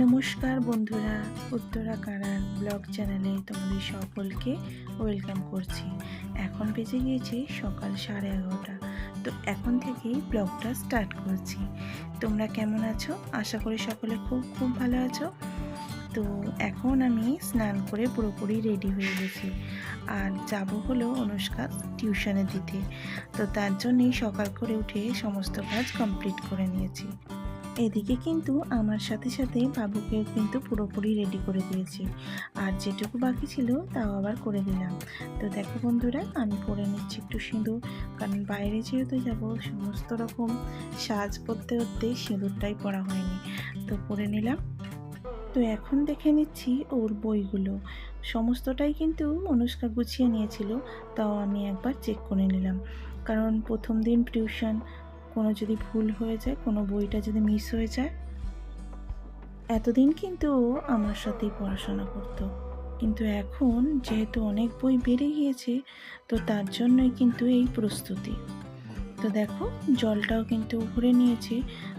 নমস্কার বন্ধুরা, উত্তরা কারার ব্লগ চ্যানেলে তোমাদের সকলকে ওয়েলকাম করছি। এখন বেজে গিয়েছে সকাল 11:30। তো এখন থেকেই ব্লগটা স্টার্ট করছি। তোমরা কেমন আছো? আশা করি সকলে খুব ভালো আছো। তো এখন আমি স্নান করে পুরোপুরি রেডি হয়ে গেছি, আর যাব হলো অনুষ্কা টিউশনে দিতে। তো তার জন্যই সকাল করে উঠে সমস্ত কাজ কমপ্লিট করে নিয়েছি। এদিকে কিন্তু আমার সাথে সাথে বাবুকেও কিন্তু পুরোপুরি রেডি করে দিয়েছি, আর যেটুকু বাকি ছিল তাও আবার করে দিলাম। তো দেখো বন্ধুরা, আমি পরে নিচ্ছি একটু সিঁদুর, কারণ বাইরে যেহেতু যাব সমস্ত রকম সাজ করতে করতে সিঁদুরটাই পরা হয়নি, তো পরে নিলাম। তো এখন দেখে নিচ্ছি ওর বইগুলো সমস্তটাই কিন্তু অনুষ্কা গুছিয়ে নিয়েছিল, তাও আমি একবার চেক করে নিলাম, কারণ প্রথম দিন টিউশন, কোনো যদি ভুল হয়ে যায়, কোনো বইটা যদি মিস হয়ে যায়। এতদিন কিন্তু ও আমার সাথেই পড়াশোনা করতো, কিন্তু এখন যেহেতু অনেক বই বেড়ে গিয়েছে, তো তার জন্যই কিন্তু এই প্রস্তুতি। তো দেখো, জলটাও কিন্তু ভরে নিয়েছি,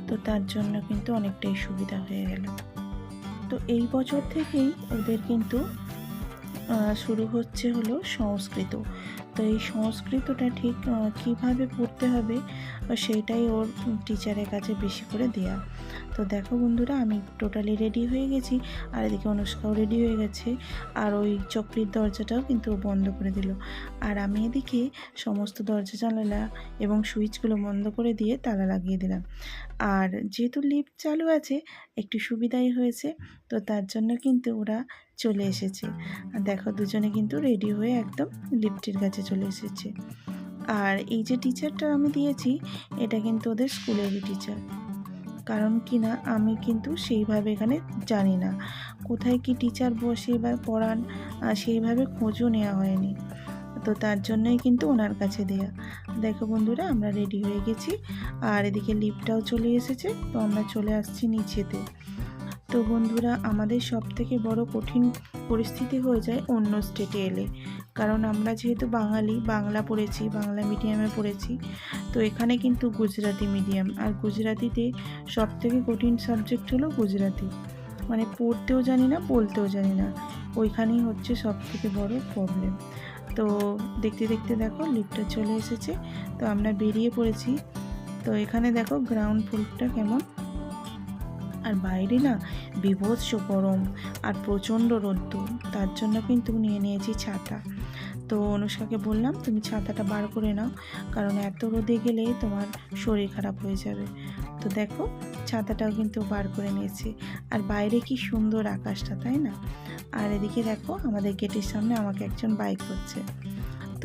তো তার জন্য কিন্তু অনেকটাই সুবিধা হয়ে গেল। তো এই বছর থেকেই ওদের কিন্তু শুরু হচ্ছে হলো সংস্কৃত। তো এই সংস্কৃতটা ঠিক কিভাবে পড়তে হবে সেইটাই ওর টিচারের কাছে বেশি করে দেয়া। তো দেখো বন্ধুরা, আমি টোটালি রেডি হয়ে গেছি, আর এদিকে অনুষ্কাও রেডি হয়ে গেছে, আর ওই চক্রির দরজাটাও কিন্তু বন্ধ করে দিল, আর আমি এদিকে সমস্ত দরজা জানালা এবং সুইচগুলো বন্ধ করে দিয়ে তালা লাগিয়ে দিলাম। আর যেহেতু লিফট চালু আছে, একটু সুবিধাই হয়েছে, তো তার জন্য কিন্তু ওরা চলে এসেছে। আর দেখো, দুজনে কিন্তু রেডি হয়ে একদম লিফটের কাছে চলে এসেছে। আর এই যে টিচারটা আমি দিয়েছি, এটা কিন্তু ওদের স্কুলেরই টিচার, কারণ কি না আমি কিন্তু সেইভাবে এখানে জানি না কোথায় কি টিচার বসে বা পড়ান, সেইভাবে খোঁজও নেওয়া হয়নি, তো তার জন্যই কিন্তু ওনার কাছে দেয়া। দেখো বন্ধুরা, আমরা রেডি হয়ে গেছি, আর এদিকে লিফটটাও চলে এসেছে, তো আমরা চলে আসছি নিচেতে। তো বন্ধুরা, আমাদের সবথেকে বড় কঠিন পরিস্থিতি হয়ে যায় অন্য স্টেটে এলে, কারণ আমরা যেহেতু বাঙালি, বাংলা পড়েছি, বাংলা মিডিয়ামে পড়েছি, তো এখানে কিন্তু গুজরাটি মিডিয়াম, আর গুজরাটিতে সবথেকে কঠিন সাবজেক্ট হলো গুজরাটি, মানে পড়তেও জানি না, বলতেও জানি না, ওইখানেই হচ্ছে সবথেকে বড় প্রবলেম। তো দেখতে দেখতে দেখো লিফটটা চলে এসেছে, তো আমরা বেরিয়ে পড়েছি। তো এখানে দেখো গ্রাউন্ড ফ্লোরটা কেমন, আর বাইরে না বীভৎস গরম আর প্রচণ্ড রোদ্দুর, তার জন্য কিন্তু নিয়ে নিয়েছি ছাতা। তো অনুষ্কাকে বললাম, তুমি ছাতাটা বার করে নাও, কারণ এত রোদে গেলে তোমার শরীর খারাপ হয়ে যাবে। তো দেখো, ছাতাটাও কিন্তু বার করে নিয়েছি, আর বাইরে কি সুন্দর আকাশটা, তাই না? আর এদিকে দেখো, আমাদের গেটের সামনে আমাকে একজন বাইক করছে।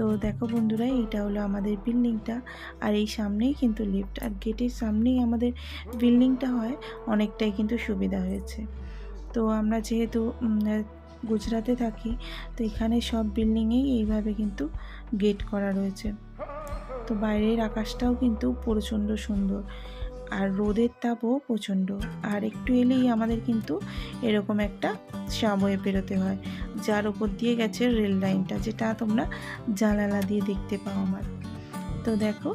তো দেখো বন্ধুরা, এইটা হলো আমাদের বিল্ডিংটা, আর এই সামনেই কিন্তু লিফট, আর গেটের সামনেই আমাদের বিল্ডিংটা হয়, অনেকটাই কিন্তু সুবিধা হয়েছে। তো আমরা যেহেতু গুজরাটে থাকি, তো এখানে সব বিল্ডিংয়েই এইভাবে কিন্তু গেট করা রয়েছে। তো বাইরের আকাশটাও কিন্তু প্রচণ্ড সুন্দর, আর রোদের তাপও প্রচণ্ড, আর একটু এলেই আমাদের কিন্তু এরকম একটা সাবওয়ে পেরোতে হয়, যার উপর দিয়ে গেছে রেল লাইনটা, যেটা তোমরা জানালা দিয়ে দেখতে পাও আমার। তো দেখো,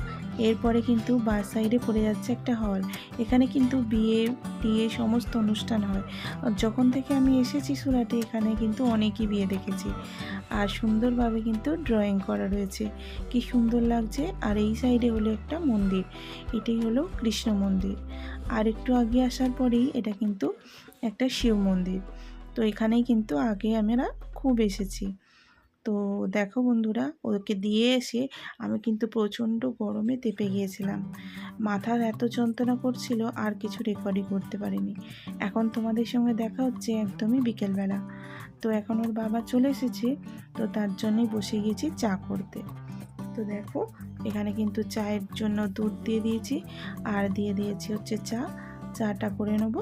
এরপরে কিন্তু বাস সাইডে পড়ে যাচ্ছে একটা হল, এখানে কিন্তু বিয়ে টিয়ে সমস্ত অনুষ্ঠান হয়। যখন থেকে আমি এসেছি সুরাটে, এখানে কিন্তু অনেকই বিয়ে দেখেছি, আর সুন্দরভাবে কিন্তু ড্রয়িং করা রয়েছে, কি সুন্দর লাগছে। আর এই সাইডে হলো একটা মন্দির, এটাই হলো কৃষ্ণ মন্দির, আর একটু আগে আসার পরেই এটা কিন্তু একটা শিব মন্দির। তো এখানেই কিন্তু আগে আমরা খুব এসেছি। তো দেখো বন্ধুরা, ওকে দিয়ে এসে আমি কিন্তু প্রচণ্ড গরমে তেপে গিয়েছিলাম, মাথার এত যন্ত্রণা করছিল, আর কিছু রেকর্ডই করতে পারিনি। এখন তোমাদের সঙ্গে দেখা হচ্ছে একদমই বিকেলবেলা। তো এখন ওর বাবা চলে এসেছে, তো তার জন্যই বসে গিয়েছি চা করতে। তো দেখো এখানে কিন্তু চায়ের জন্য দুধ দিয়ে দিয়েছি আর দিয়ে দিয়েছি হচ্ছে চাটা করে নেব।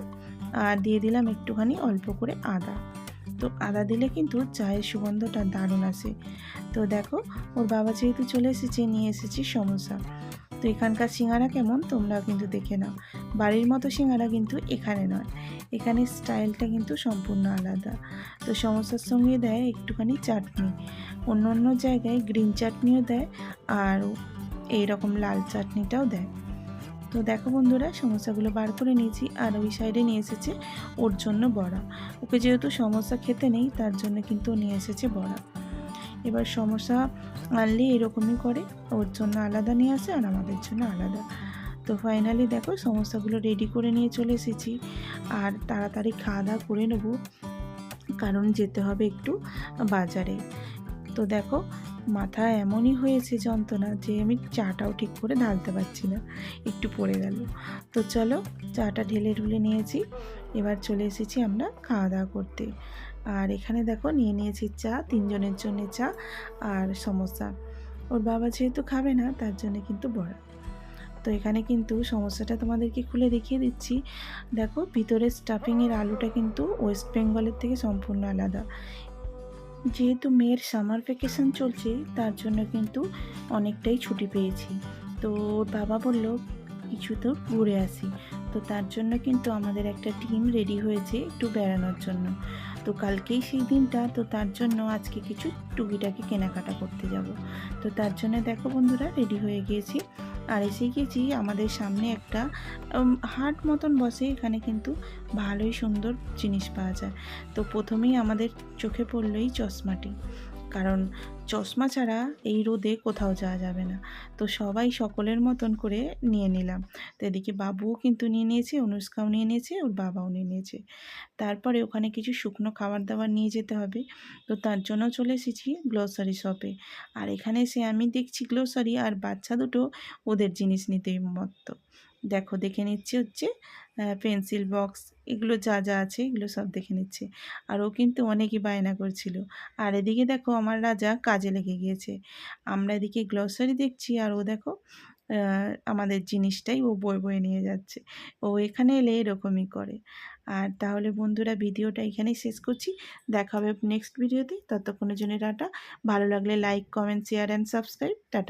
আর দিয়ে দিলাম একটুখানি অল্প করে আদা। তো আদা দিলে কিন্তু চায়ের সুগন্ধটা দারুণ আসে। তো দেখো ওর বাবা যেহেতু চলে এসেছে, নিয়ে এসেছি সমোসা। তো এখানকার সিঙ্গারা কেমন তোমরাও কিন্তু দেখে নাও। বাড়ির মতো সিঙ্গারা কিন্তু এখানে নয়, এখানে স্টাইলটা কিন্তু সম্পূর্ণ আলাদা। তো সমোসার সঙ্গে দেয় একটুখানি চাটনি, অন্য অন্য জায়গায় গ্রিন চাটনিও দেয় আর এইরকম লাল চাটনিটাও দেয়। তো দেখো বন্ধুরা সমোসাগুলো বার করে নিয়েছি আর ওই সাইডে নিয়ে এসেছে ওর জন্য বড়া। ওকে যেহেতু সমোসা খেতে নেই তার জন্য কিন্তু নিয়ে এসেছে বড়া। এবার সমোসা আনলে এরকমই করে, ওর জন্য আলাদা নিয়ে আসে আর আমাদের জন্য আলাদা। তো ফাইনালি দেখো সমোসাগুলো রেডি করে নিয়ে চলে এসেছি আর তাড়াতাড়ি খাওয়া দাওয়া করে নেব, কারণ যেতে হবে একটু বাজারে। তো দেখো মাথা এমনই হয়েছে যন্ত্রণা যে আমি চাটাও ঠিক করে ঢালতে পারছি না, একটু পড়ে গেল। তো চলো চাটা ঢেলে ঢুলে নিয়েছি, এবার চলে এসেছি আমরা খাওয়া দাওয়া করতে। আর এখানে দেখো নিয়ে নিয়েছি চা, 3 জনের জন্য চা আর সমোসা। ওর বাবা যেহেতু খাবে না তার জন্য কিন্তু বড়া। তো এখানে কিন্তু সমস্যাটা তোমাদেরকে খুলে দেখিয়ে দিচ্ছি। দেখো ভিতরের স্টাফিংয়ের আলুটা কিন্তু ওয়েস্ট বেঙ্গলের থেকে সম্পূর্ণ আলাদা। যেহেতু মেয়ের সামার ভ্যাকেশন চলছে তার জন্য কিন্তু অনেকটাই ছুটি পেয়েছি। তো ওর বাবা বলল কিছু তো ঘুরে আসি। তো তার জন্য কিন্তু আমাদের একটা টিম রেডি হয়েছে একটু বেড়ানোর জন্য। তো কালকেই সেই দিনটা, তো তার জন্য আজকে কিছু টুকিটাকি কেনাকাটা করতে যাব। তো তার জন্য দেখো বন্ধুরা রেডি হয়ে গিয়েছি আর এসে গিয়েছি আমাদের সামনে একটা হাট মতন বসে, এখানে কিন্তু ভালোই সুন্দর জিনিস পাওয়া যায়। তো প্রথমেই আমাদের চোখে পড়লো এই চশমাটি, কারণ চশমা ছাড়া এই রোদে কোথাও যাওয়া যাবে না। তো সবাই সকলের মতন করে নিয়ে নিলাম। তো এদিকে বাবুও কিন্তু নিয়ে নিয়েছে, অনুষ্কাও নিয়ে নিয়েছে, ওর বাবাও নিয়ে নিয়েছে। তারপরে ওখানে কিছু শুকনো খাবার দাবার নিয়ে যেতে হবে, তো তার জন্য চলে এসেছি গ্লোসারি শপে। আর এখানে এসে আমি দেখছি গ্লোসারি আর বাচ্চা দুটো ওদের জিনিস নিতেই মত্ত। দেখো দেখে নিচ্ছে হচ্ছে পেন্সিল বক্স, এগুলো যা যা আছে এগুলো সব দেখে নিচ্ছে। আর ও কিন্তু অনেকই বায়না করছিল। আর এদিকে দেখো আমার রাজা কাজে লেগে গিয়েছে। আমরা এদিকে গ্লসারি দেখছি আর ও দেখো আমাদের জিনিসটাই ও বয়ে বয়ে নিয়ে যাচ্ছে। ও এখানে এলে এরকমই করে। আর তাহলে বন্ধুরা ভিডিওটা এখানেই শেষ করছি, দেখা হবে নেক্সট ভিডিওতে। ততক্ষণের জন্য টাটা। ভালো লাগলে like, comment, share and subscribe. Tata.